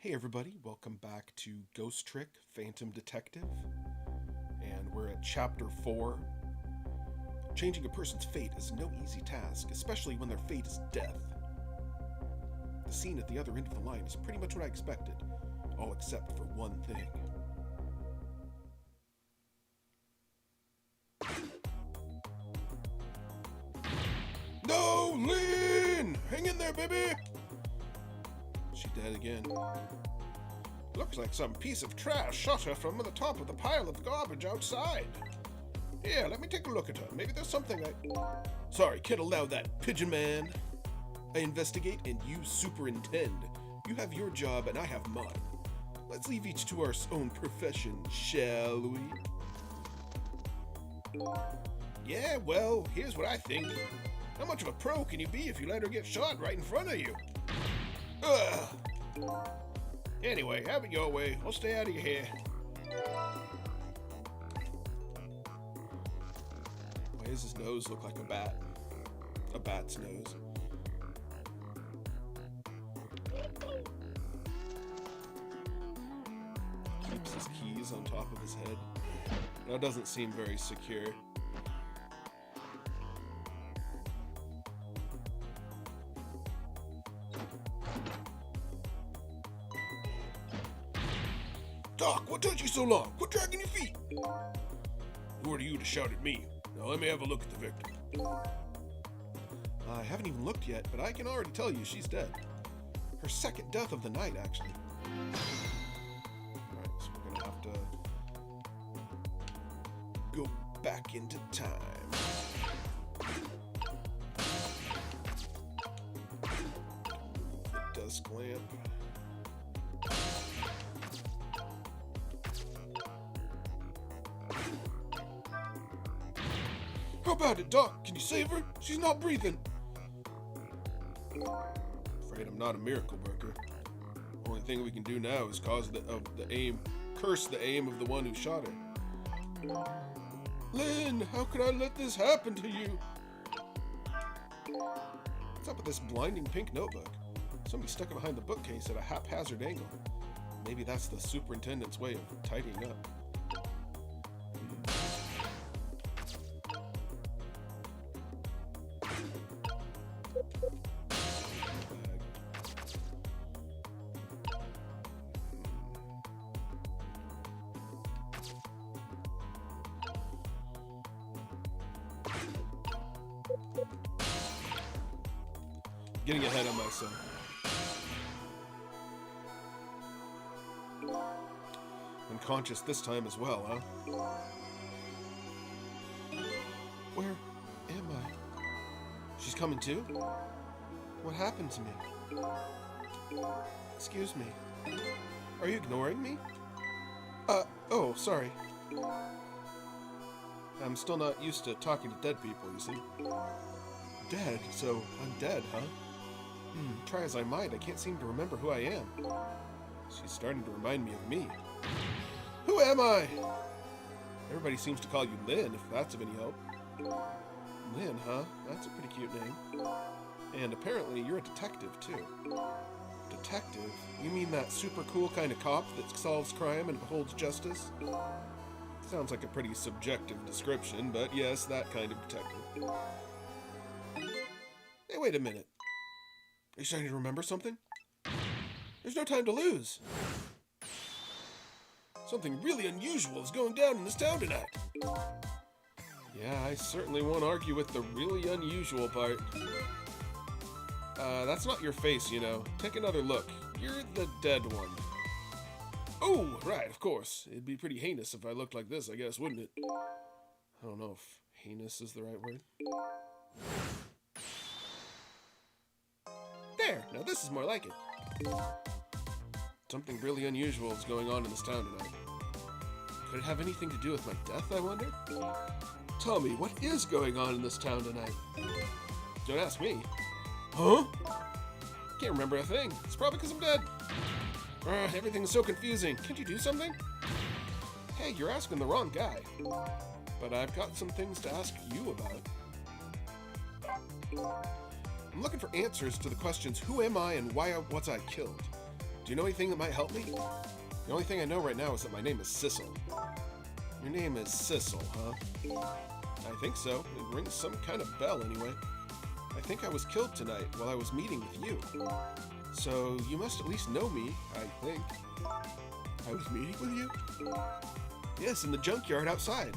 Hey everybody, welcome back to Ghost Trick Phantom Detective. And we're at Chapter 4. Changing a person's fate is no easy task, especially when their fate is death. The scene at the other end of the line is pretty much what I expected, all except for one thing. No, Lynn! Hang in there, baby! She dead again. Looks like some piece of trash shot her from the top of the pile of garbage outside. Here, let me take a look at her. Maybe there's something I... Sorry, can't allow that, Pigeon Man. I investigate and you superintend. You have your job and I have mine. Let's leave each to our own profession, shall we? Yeah, well, here's what I think. How much of a pro can you be if you let her get shot right in front of you? Ugh. Anyway, have it your way. I'll stay out of your hair. Why does his nose look like a bat? A bat's nose. Keeps his keys on top of his head. That doesn't seem very secure. Doc, what took you so long? Quit dragging your feet! Who are you to shout at me? Now let me have a look at the victim. I haven't even looked yet, but I can already tell you she's dead. Her second death of the night, actually. Alright, so we're gonna have to go back into time. The desk lamp. How about it, Doc? Can you save her? She's not breathing. Afraid I'm not a miracle worker. Only thing we can do now is curse the aim of the one who shot her. Lynn, how could I let this happen to you? What's up with this blinding pink notebook? Somebody stuck it behind the bookcase at a haphazard angle. Maybe that's the superintendent's way of tidying up. Getting ahead of myself. Unconscious this time as well, huh? Where am I? She's coming too? What happened to me? Excuse me. Are you ignoring me? Oh, sorry. I'm still not used to talking to dead people, you see. Dead? So I'm dead, huh? Try as I might, I can't seem to remember who I am. She's starting to remind me of me. Who am I? Everybody seems to call you Lynn, if that's of any help. Lynn, huh? That's a pretty cute name. And apparently you're a detective, too. Detective? You mean that super cool kind of cop that solves crime and upholds justice? Sounds like a pretty subjective description, but yes, that kind of detective. Hey, wait a minute. Are you starting to remember something? There's no time to lose. Something really unusual is going down in this town tonight. Yeah, I certainly won't argue with the really unusual part. That's not your face, you know. Take another look. You're the dead one. Oh, right, of course. It'd be pretty heinous if I looked like this, I guess, wouldn't it? I don't know if heinous is the right word. There, now this is more like it. Something really unusual is going on in this town tonight. Could it have anything to do with my death, I wonder? Tell me, what is going on in this town tonight? Don't ask me. Huh? Can't remember a thing. It's probably because I'm dead. Everything's so confusing. Can't you do something? Hey, you're asking the wrong guy. But I've got some things to ask you about. I'm looking for answers to the questions, who am I and why was I killed? Do you know anything that might help me? The only thing I know right now is that my name is Sissel. Your name is Sissel, huh? I think so. It rings some kind of bell anyway. I think I was killed tonight while I was meeting with you. So you must at least know me, I think. I was meeting with you? Yes, in the junkyard outside.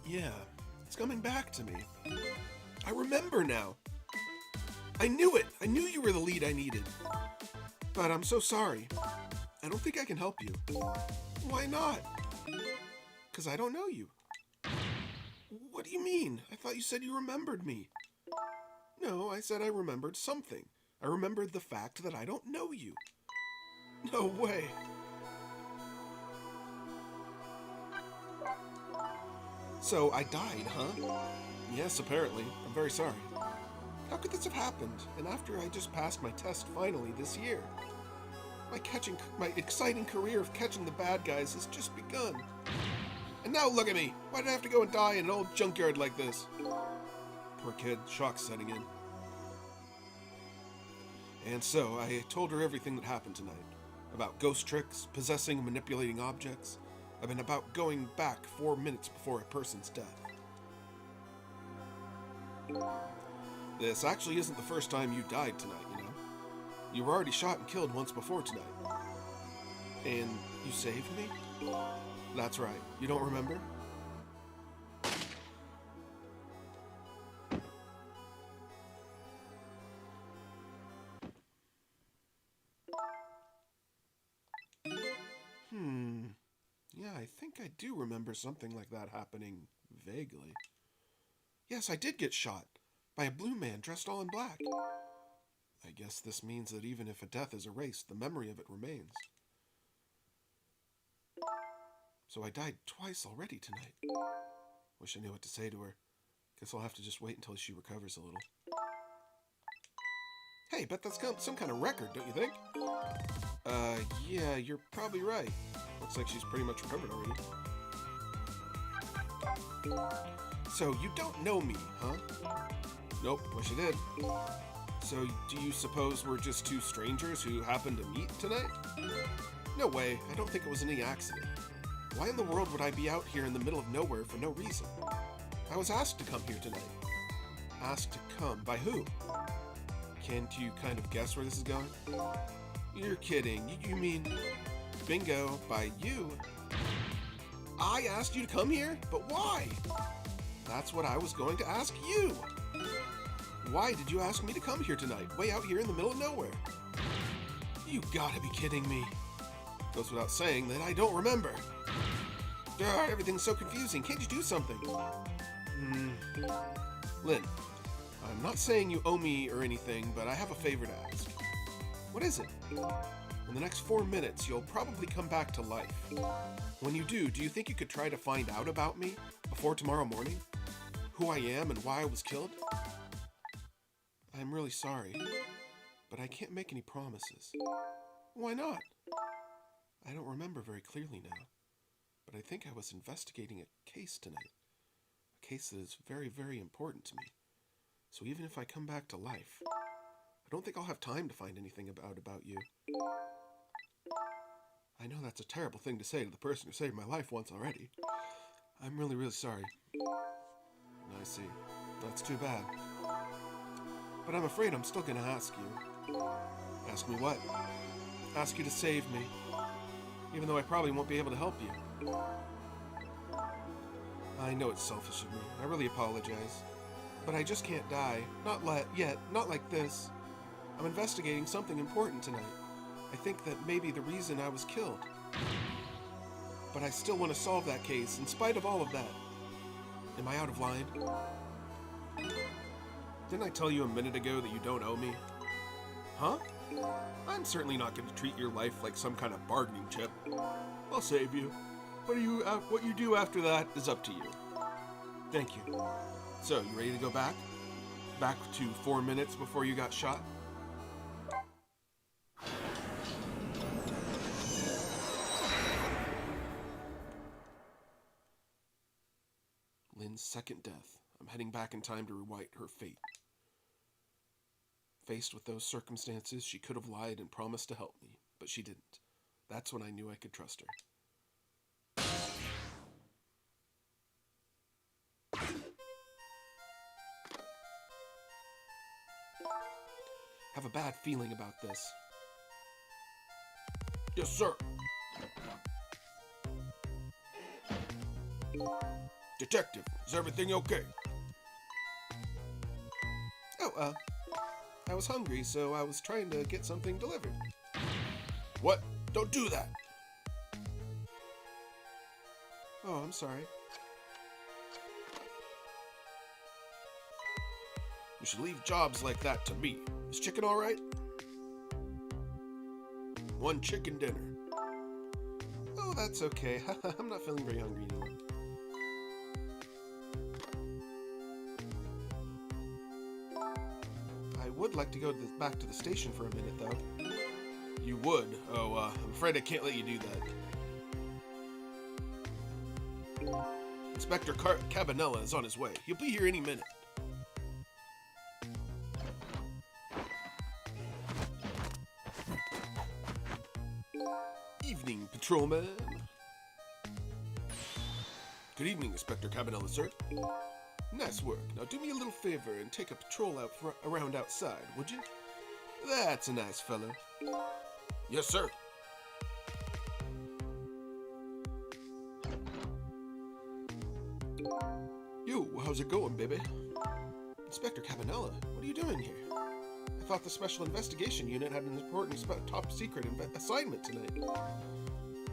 Yeah, it's coming back to me. I remember now. I knew it! I knew you were the lead I needed. But I'm so sorry. I don't think I can help you. Why not? Because I don't know you. What do you mean? I thought you said you remembered me. No, I said I remembered something. I remembered the fact that I don't know you. No way. So I died, huh? Yes, apparently. I'm very sorry. How could this have happened? And after I just passed my test finally this year. My exciting career of catching the bad guys has just begun. And now look at me! Why did I have to go and die in an old junkyard like this? Poor kid, shock's setting in. And so, I told her everything that happened tonight. About ghost tricks, possessing and manipulating objects, and about going back 4 minutes before a person's death. This actually isn't the first time you died tonight, you know? You were already shot and killed once before tonight. And you saved me? That's right. You don't remember? Yeah, I think I do remember something like that happening vaguely. Yes, I did get shot by a blue man dressed all in black. I guess this means that even if a death is erased, the memory of it remains. So I died twice already tonight. Wish I knew what to say to her. Guess I'll have to just wait until she recovers a little. Hey, bet that's some kind of record, don't you think? Yeah, you're probably right. Looks like she's pretty much recovered already. So, you don't know me, huh? Nope, wish I did. So, do you suppose we're just two strangers who happened to meet tonight? No way, I don't think it was any accident. Why in the world would I be out here in the middle of nowhere for no reason? I was asked to come here tonight. Asked to come? By who? Can't you kind of guess where this is going? You're kidding. You mean... Bingo, by you. I asked you to come here? But why? That's what I was going to ask you. Why did you ask me to come here tonight, way out here in the middle of nowhere? You gotta be kidding me. Goes without saying that I don't remember. Everything's so confusing. Can't you do something? Lynn, I'm not saying you owe me or anything, but I have a favor to ask. What is it? In the next 4 minutes, you'll probably come back to life. When you do you think you could try to find out about me before tomorrow morning? Who I am and why I was killed? I'm really sorry, but I can't make any promises. Why not? I don't remember very clearly now, but I think I was investigating a case tonight. A case that is very, very important to me. So even if I come back to life, I don't think I'll have time to find anything about you. I know that's a terrible thing to say to the person who saved my life once already. I'm really, really sorry. I see. That's too bad. But I'm afraid I'm still gonna ask you. Ask me what? Ask you to save me. Even though I probably won't be able to help you. I know it's selfish of me. I really apologize. But I just can't die. Not yet. Not like this. I'm investigating something important tonight. I think that may be the reason I was killed. But I still want to solve that case, in spite of all of that. Am I out of line? Didn't I tell you a minute ago that you don't owe me? Huh? I'm certainly not going to treat your life like some kind of bargaining chip. I'll save you. What you do after that is up to you. Thank you. So, you ready to go back? Back to 4 minutes before you got shot? Lynn's second death. I'm heading back in time to rewrite her fate. Faced with those circumstances, she could have lied and promised to help me, but she didn't. That's when I knew I could trust her. Have a bad feeling about this. Yes, sir. Detective, is everything okay? Oh, I was hungry, so I was trying to get something delivered. What? Don't do that! Oh, I'm sorry. You should leave jobs like that to me. Is chicken all right? One chicken dinner. Oh, that's okay. I'm not feeling very hungry anymore. I would like to go back to the station for a minute, though. You would? Oh, I'm afraid I can't let you do that. Inspector Cabanela is on his way. He'll be here any minute. Evening, patrolman. Good evening, Inspector Cabanela, sir. Nice work. Now do me a little favor and take a patrol around outside, would you? That's a nice fellow. Yes, sir. Yo, how's it going, baby? Inspector Cabanela, what are you doing here? I thought the Special Investigation Unit had an important top secret assignment tonight.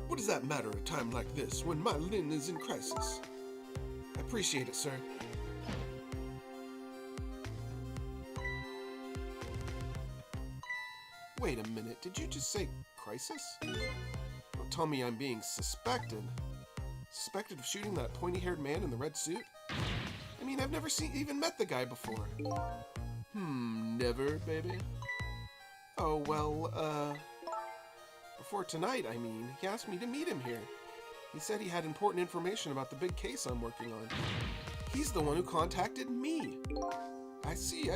What does that matter at a time like this, when my Lynn is in crisis? I appreciate it, sir. Wait a minute, did you just say crisis? Don't tell me I'm being suspected. Suspected of shooting that pointy-haired man in the red suit? I mean, I've never even met the guy before. Never, baby? Oh, well, before tonight, I mean, he asked me to meet him here. He said he had important information about the big case I'm working on. He's the one who contacted me. I see,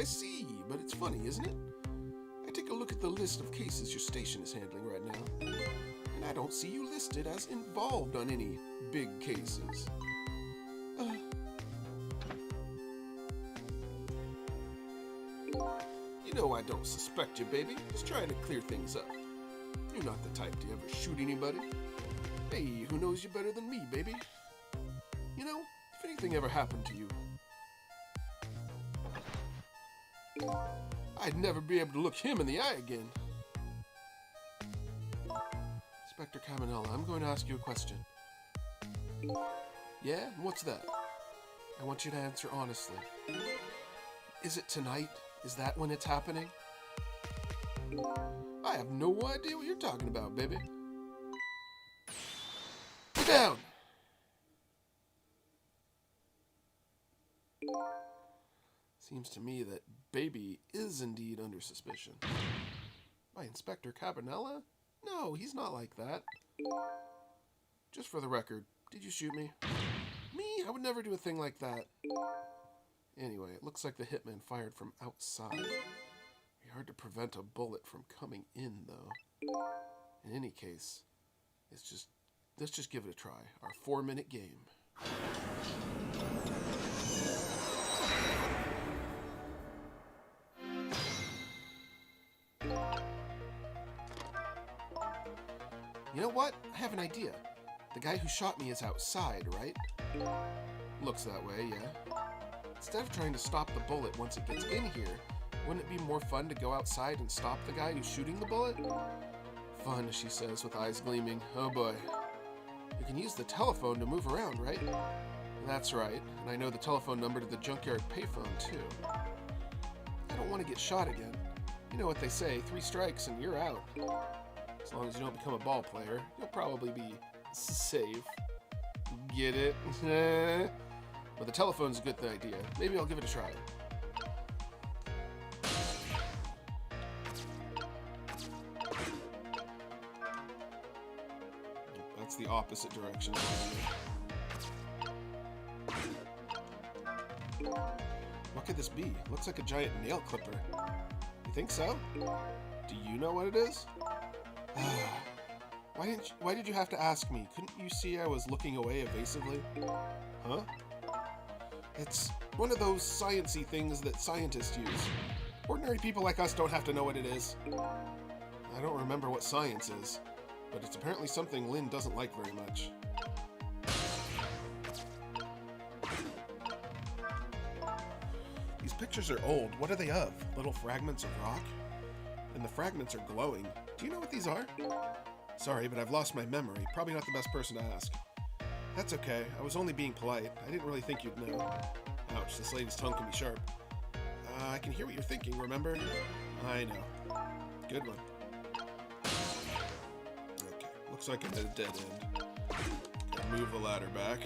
but it's funny, isn't it? I take a look at the list of cases your station is handling right now, and I don't see you listed as involved on any big cases. You know I don't suspect you, baby. Just trying to clear things up. You're not the type to ever shoot anybody. Hey, who knows you better than me, baby? You know, if anything ever happened to you, I'd never be able to look him in the eye again. Inspector Cabanela, I'm going to ask you a question. Yeah? What's that? I want you to answer honestly. Is it tonight? Is that when it's happening? I have no idea what you're talking about, baby. Get down! Seems to me that baby is indeed under suspicion. By Inspector Cabanela? No, he's not like that. Just for the record, did you shoot me? Me? I would never do a thing like that. Anyway, it looks like the hitman fired from outside. It'd be hard to prevent a bullet from coming in, though. In any case, let's just give it a try. Our 4-minute game. You know what? I have an idea. The guy who shot me is outside, right? Looks that way, yeah. Instead of trying to stop the bullet once it gets in here, wouldn't it be more fun to go outside and stop the guy who's shooting the bullet? Fun, she says with eyes gleaming. Oh boy. You can use the telephone to move around, right? That's right, and I know the telephone number to the junkyard payphone, too. I don't want to get shot again. You know what they say, 3 strikes and you're out. As long as you don't become a ball player, you'll probably be safe. Get it? But the telephone's a good idea. Maybe I'll give it a try. That's the opposite direction. What could this be? Looks like a giant nail clipper. You think so? Do you know what it is? Why did you have to ask me? Couldn't you see I was looking away evasively? Huh? It's one of those science-y things that scientists use. Ordinary people like us don't have to know what it is. I don't remember what science is, but it's apparently something Lynn doesn't like very much. These pictures are old. What are they of? Little fragments of rock? And the fragments are glowing. Do you know what these are? Sorry, but I've lost my memory. Probably not the best person to ask. That's okay. I was only being polite. I didn't really think you'd know. Ouch, this lady's tongue can be sharp. I can hear what you're thinking, remember? I know. Good one. Okay, looks like I'm at a dead end. Gotta move the ladder back.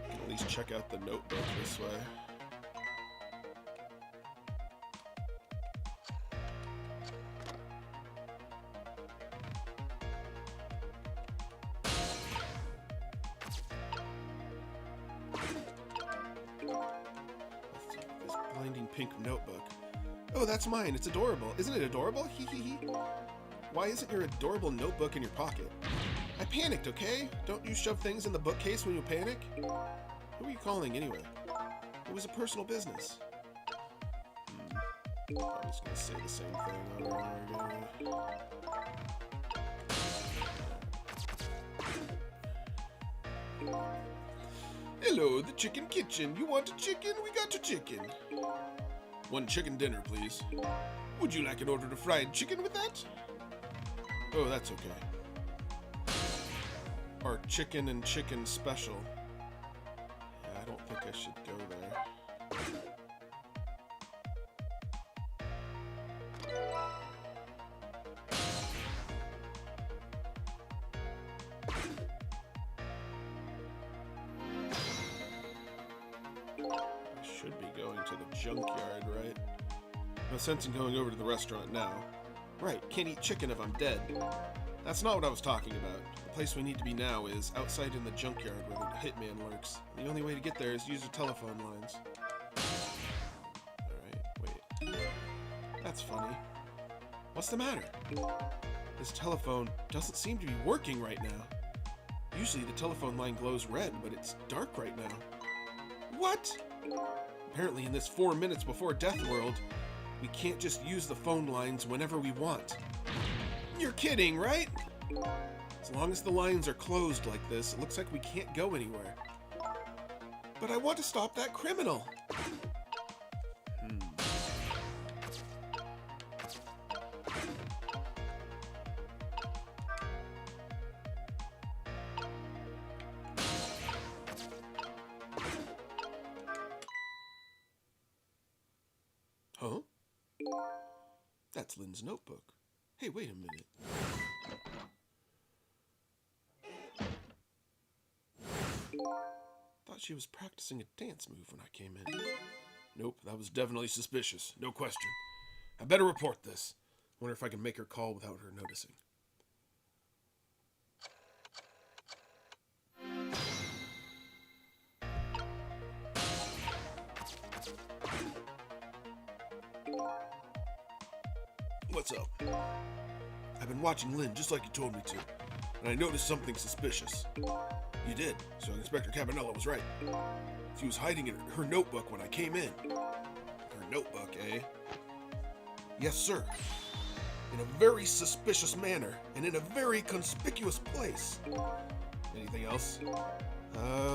Can at least check out the notebook this way. This blinding pink notebook. Oh, that's mine. It's adorable. Isn't it adorable? Hee hee hee. Why isn't your adorable notebook in your pocket? I panicked, okay? Don't you shove things in the bookcase when you panic? Who are you calling anyway? It was a personal business. I'm just gonna say the same thing over and over again. Hello, the chicken kitchen. You want a chicken? We got a chicken. One chicken dinner, please. Would you like an order of fried chicken with that? Oh, that's okay. Our chicken and chicken special. Yeah, I don't think I should go there. I should be going to the junkyard, right? No sense in going over to the restaurant now. Right, can't eat chicken if I'm dead. That's not what I was talking about. The place we need to be now is outside in the junkyard where the hitman lurks. The only way to get there is to use the telephone lines. Alright, wait. That's funny. What's the matter? This telephone doesn't seem to be working right now. Usually the telephone line glows red, but it's dark right now. What? Apparently in this 4 minutes before death world, we can't just use the phone lines whenever we want. You're kidding, right? As long as the lines are closed like this, it looks like we can't go anywhere. But I want to stop that criminal. Huh? That's Lynn's notebook. Hey, wait a minute. Thought she was practicing a dance move when I came in. Nope, that was definitely suspicious. No question. I better report this. Wonder if I can make her call without her noticing. What's up? I've been watching Lynn just like you told me to, and I noticed something suspicious. You did, so Inspector Cabanela was right. She was hiding in her notebook when I came in. Her notebook, eh? Yes, sir. In a very suspicious manner, and in a very conspicuous place. Anything else?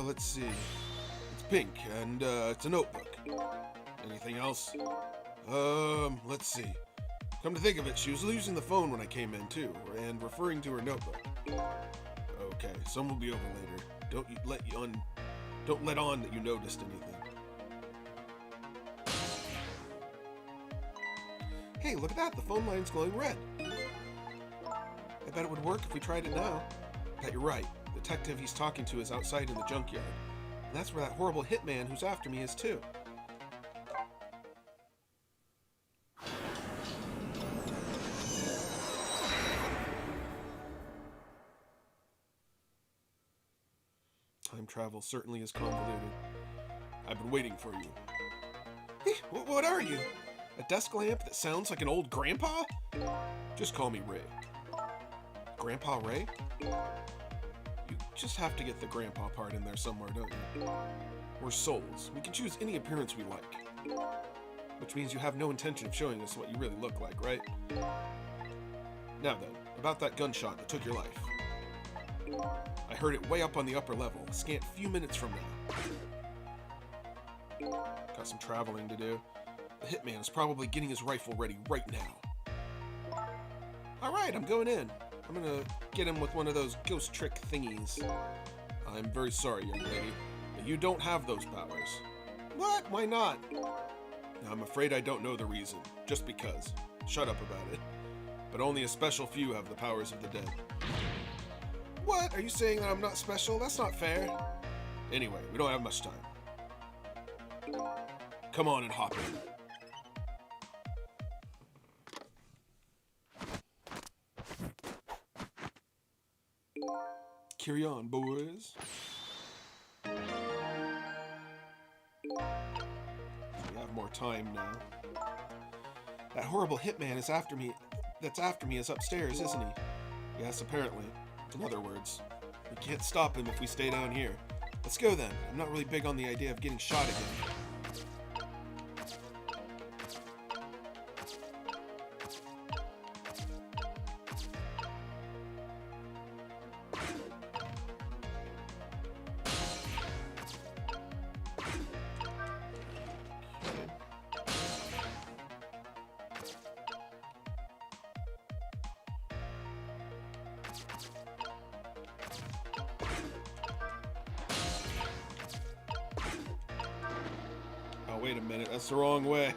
Let's see. It's pink, and, it's a notebook. Anything else? Let's see. Come to think of it, she was using the phone when I came in, too, and referring to her notebook. Okay, some will be over later. Don't let on that you noticed anything. Hey, look at that, the phone line's glowing red. I bet it would work if we tried it now. Bet you're right. The detective he's talking to is outside in the junkyard. And that's where that horrible hitman who's after me is, too. Time travel certainly is convoluted. I've been waiting for you. Hey, what are you? A desk lamp that sounds like an old grandpa? Just call me Ray. Grandpa Ray? You just have to get the grandpa part in there somewhere, don't you? We're souls. We can choose any appearance we like. Which means you have no intention of showing us what you really look like, right? Now then, about that gunshot that took your life. I heard it way up on the upper level, a scant few minutes from now. Got some traveling to do. The hitman is probably getting his rifle ready right now. Alright, I'm going in. I'm gonna get him with one of those ghost trick thingies. I'm very sorry, young lady, but you don't have those powers. What? Why not? I'm afraid I don't know the reason, just because. Shut up about it. But only a special few have the powers of the dead. What? Are you saying that I'm not special? That's not fair. Anyway, we don't have much time. Come on and hop in. Carry on, boys. We have more time now. That horrible hitman is after me. That's after me is upstairs, isn't he? Yes, apparently. In other words, we can't stop him if we stay down here. Let's go then. I'm not really big on the idea of getting shot again. Oh, wait a minute. That's the wrong way.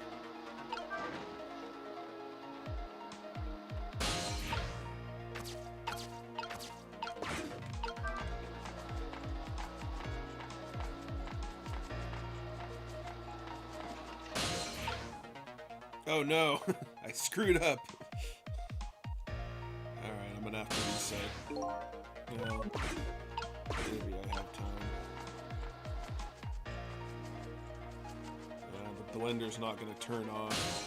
Oh no, I screwed up. Alright, I'm gonna have to reset. No, maybe I have time. The blender's not gonna turn off.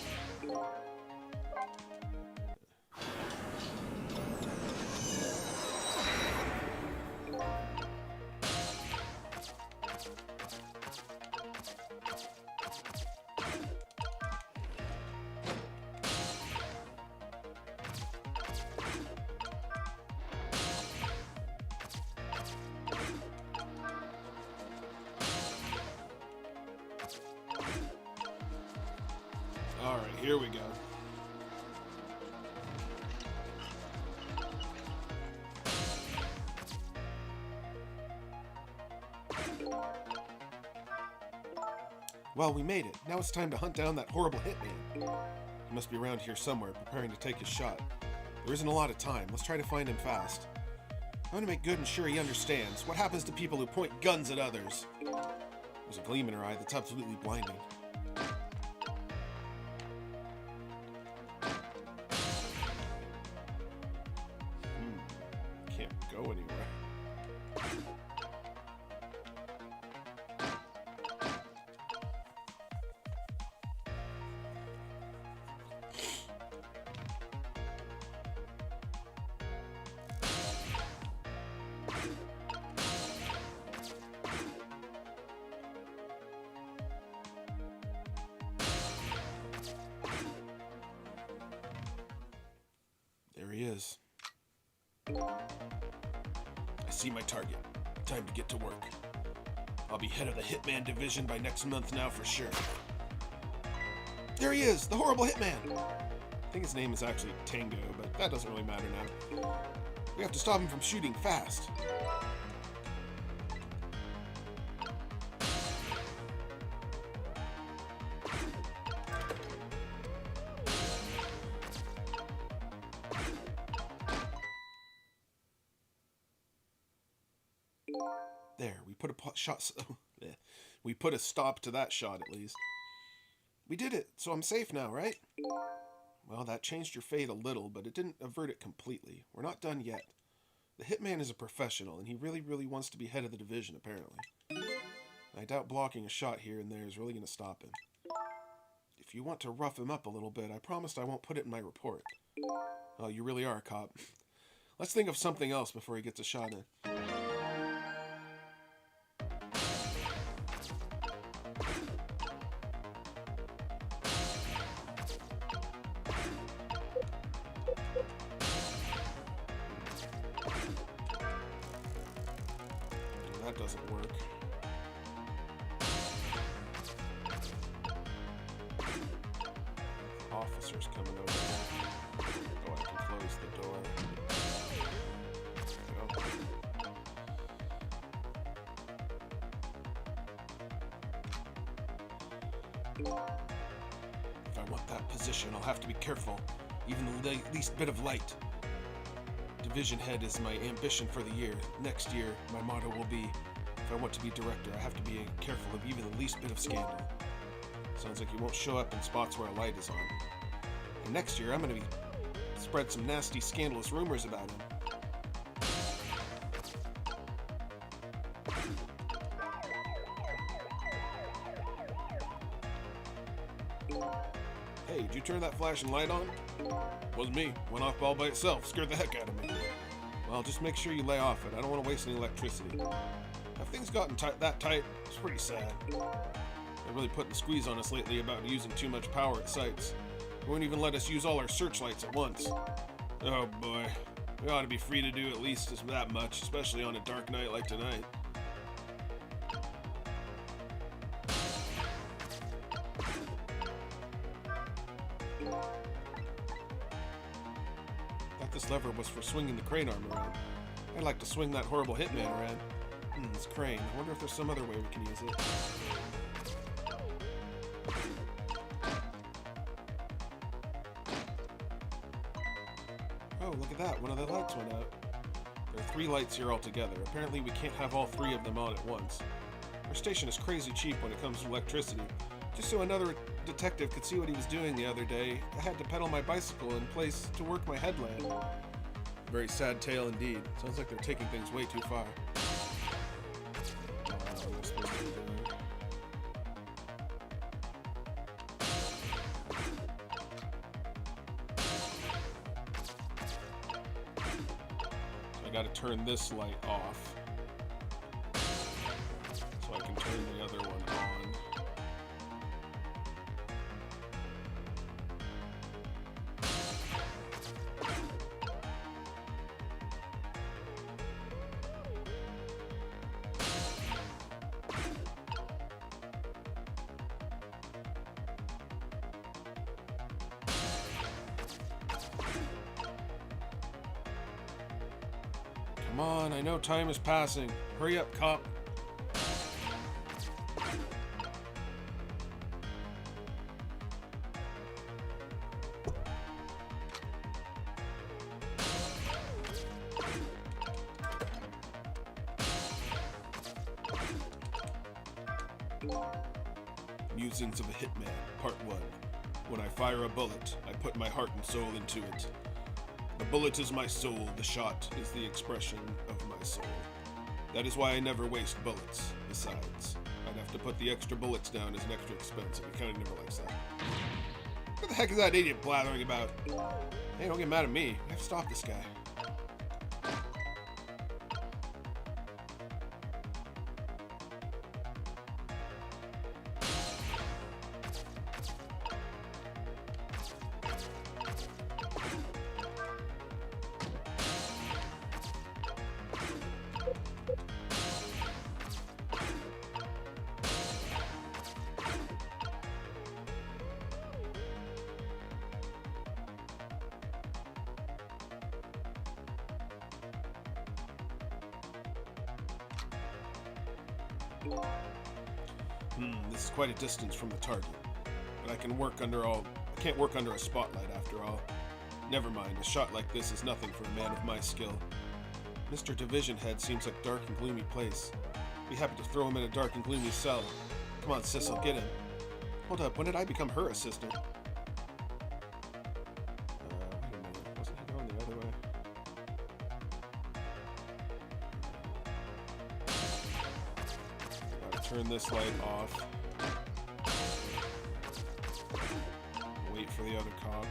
Alright, here we go. Well, we made it. Now it's time to hunt down that horrible hitman. He must be around here somewhere, preparing to take his shot. There isn't a lot of time. Let's try to find him fast. I want to make good and sure he understands. What happens to people who point guns at others? There's a gleam in her eye that's absolutely blinding. Can't go anywhere. There he is. I see my target. Time to get to work. I'll be head of the Hitman division by next month now for sure. There he is, the horrible Hitman. I think his name is actually Tango, but that doesn't really matter now. We have to stop him from shooting fast. There, we put we put a stop to that shot at least. We did it, so I'm safe now, right? Well, that changed your fate a little, but it didn't avert it completely. We're not done yet. The hitman is a professional, and he really, really wants to be head of the division, apparently. I doubt blocking a shot here and there is really going to stop him. If you want to rough him up a little bit, I promised I won't put it in my report. Oh, you really are a cop. Let's think of something else before he gets a shot in. That doesn't work. Officers coming over here. Oh, I can close the door. If I want that position, I'll have to be careful. Even the least bit of light. Division head is my ambition for the year. Next year, my motto will be, if I want to be director, I have to be careful of even the least bit of scandal. Sounds like he won't show up in spots where a light is on. And next year, I'm going to spread some nasty, scandalous rumors about him. Hey, did you turn that flashing light on? Wasn't me. Went off all by itself. Scared the heck out of me. Well, just make sure you lay off it. I don't want to waste any electricity. Have things gotten that tight? It's pretty sad. They're really putting the squeeze on us lately about using too much power at sites. They won't even let us use all our searchlights at once. Oh boy. We ought to be free to do at least that much, especially on a dark night like tonight. Thought this lever was for swinging the crane arm around. I'd like to swing that horrible hitman around. This crane. I wonder if there's some other way we can use it. Oh, look at that. One of the lights went out. There are 3 lights here altogether. Apparently we can't have all 3 of them on at once. Our station is crazy cheap when it comes to electricity. Just so another detective could see what he was doing the other day, I had to pedal my bicycle in place to work my headlamp. Very sad tale indeed. Sounds like they're taking things way too far. I gotta turn this light off so I can turn the other one on. Come on, I know time is passing. Hurry up, cop. Musings of a Hitman, Part 1. When I fire a bullet, I put my heart and soul into it. The bullet is my soul, the shot is the expression of my soul. That is why I never waste bullets. Besides, I'd have to put the extra bullets down as an extra expense, and he kinda never likes that. What the heck is that idiot blathering about? Hey, don't get mad at me. I have to stop this guy. This is quite a distance from the target, but I can't work under a spotlight after all. Never mind, a shot like this is nothing for a man of my skill. Mr. Division Head seems like a dark and gloomy place. Be happy to throw him in a dark and gloomy cell. Come on, Sissel, get him. Hold up, when did I become her assistant? Wait a minute, wasn't he going the other way? turn this light off. Wait for the other cop.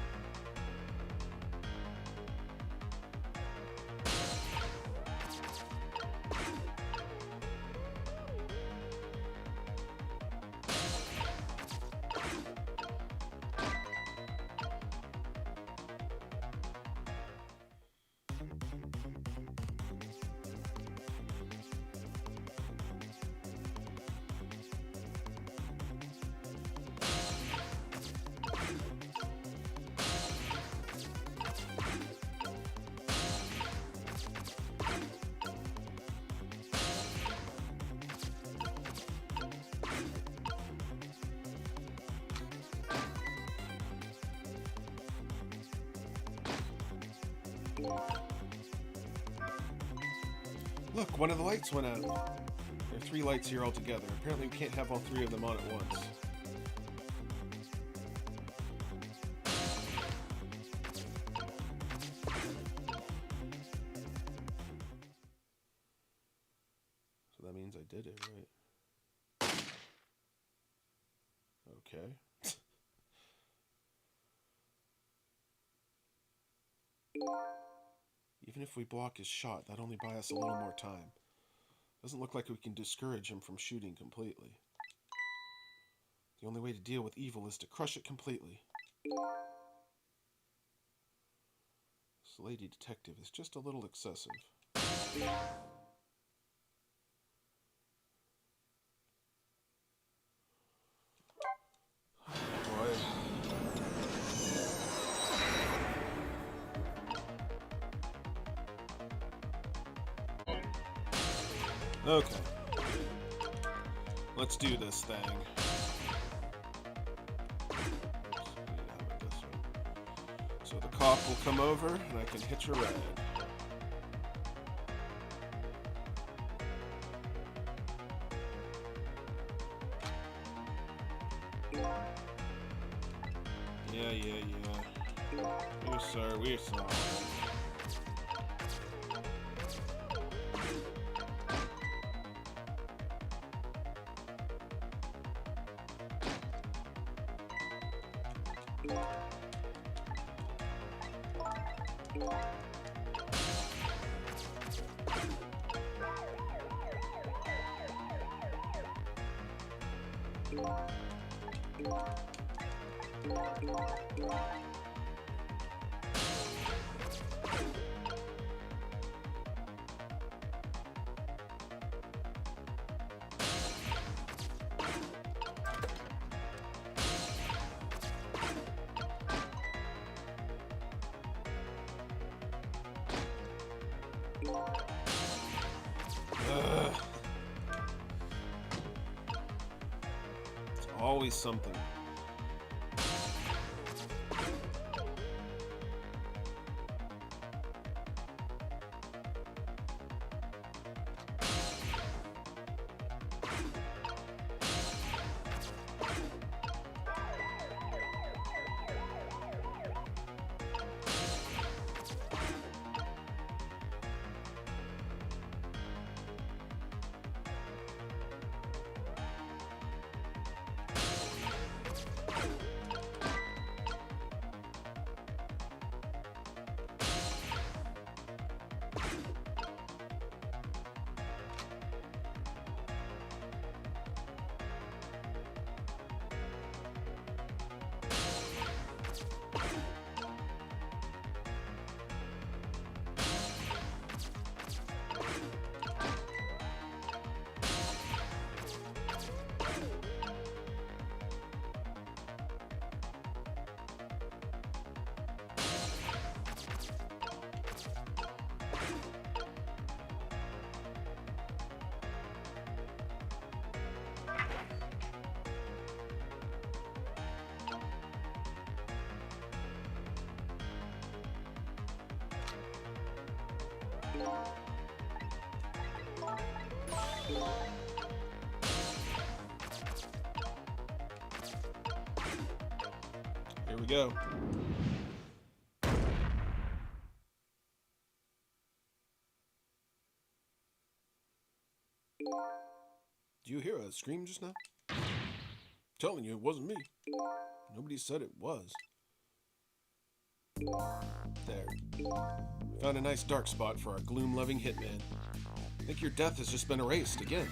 Look, one of the lights went out. There are 3 lights here altogether. Apparently we can't have all 3 of them on at once. So that means I did it, right? Okay. Even if we block his shot, that'd only buy us a little more time. Doesn't look like we can discourage him from shooting completely. The only way to deal with evil is to crush it completely. This lady detective is just a little excessive. Boy. Okay. Let's do this thing. So the cop will come over and I can hitch a ride. Yeah. We're sorry. It's always something. Here we go. Did you hear a scream just now? Telling you, it wasn't me. Nobody said it was. There. Found a nice dark spot for our gloom-loving hitman. I think your death has just been erased again.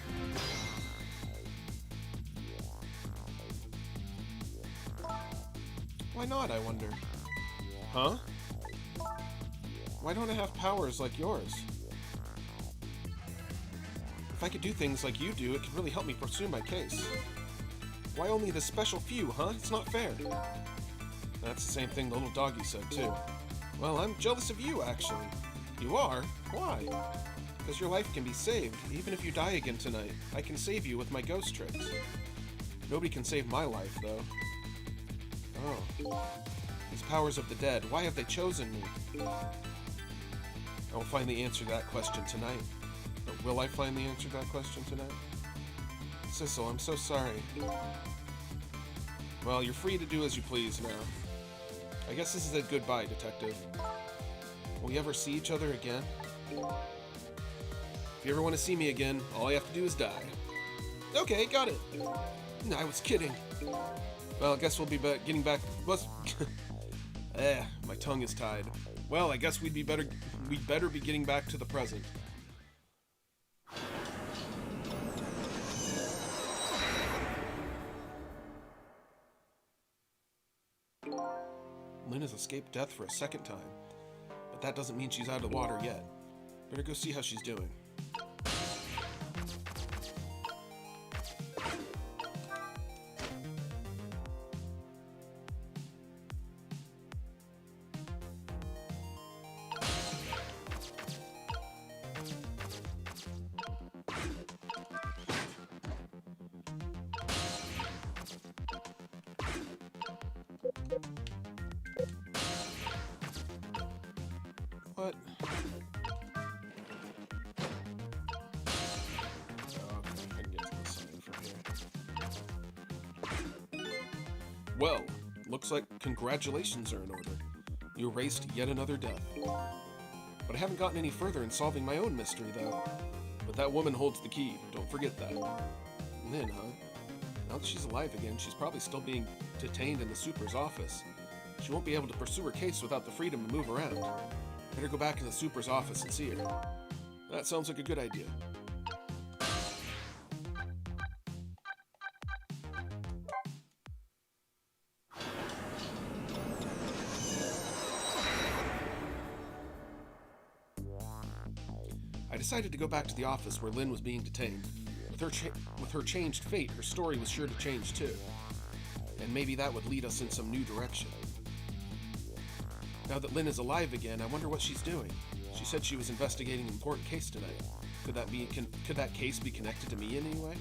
Why not, I wonder? Huh? Why don't I have powers like yours? If I could do things like you do, it could really help me pursue my case. Why only the special few, huh? It's not fair. That's the same thing the little doggy said, too. Well, I'm jealous of you, actually. You are? Why? Because your life can be saved, even if you die again tonight. I can save you with my ghost tricks. Nobody can save my life, though. Oh. These powers of the dead, why have they chosen me? I will find the answer to that question tonight. But will I find the answer to that question tonight? Sissel, I'm so sorry. Well, you're free to do as you please now. I guess this is a goodbye, Detective. Will we ever see each other again? If you ever want to see me again, all I have to do is die. Okay, got it. No, I was kidding. Well, I guess we'll be getting back. My tongue is tied. Well, I guess we'd better be getting back to the present. Lynn has escaped death for a second time, but that doesn't mean she's out of the water yet. Better go see how she's doing. What? Okay, I can get to this scene from here. Well, looks like congratulations are in order. You erased yet another death. But I haven't gotten any further in solving my own mystery, though. But that woman holds the key, don't forget that. Lynn, huh? Now that she's alive again, she's probably still being detained in the super's office. She won't be able to pursue her case without the freedom to move around. Better go back to the super's office and see her. That sounds like a good idea. I decided to go back to the office where Lynn was being detained. With her changed fate, her story was sure to change too. And maybe that would lead us in some new direction. Now that Lynn is alive again, I wonder what she's doing. She said she was investigating an important case tonight. Could that case be connected to me in any way?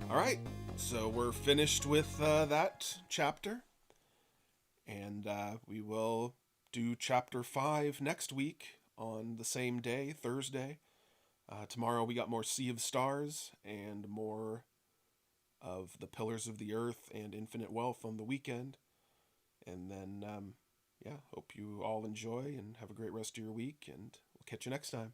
Alright, so we're finished with that chapter. And we will do chapter 5 next week on the same day, Thursday. Tomorrow we got more Sea of Stars and more of the Pillars of the Earth and Infinite Wealth on the weekend. And then, hope you all enjoy and have a great rest of your week, and we'll catch you next time.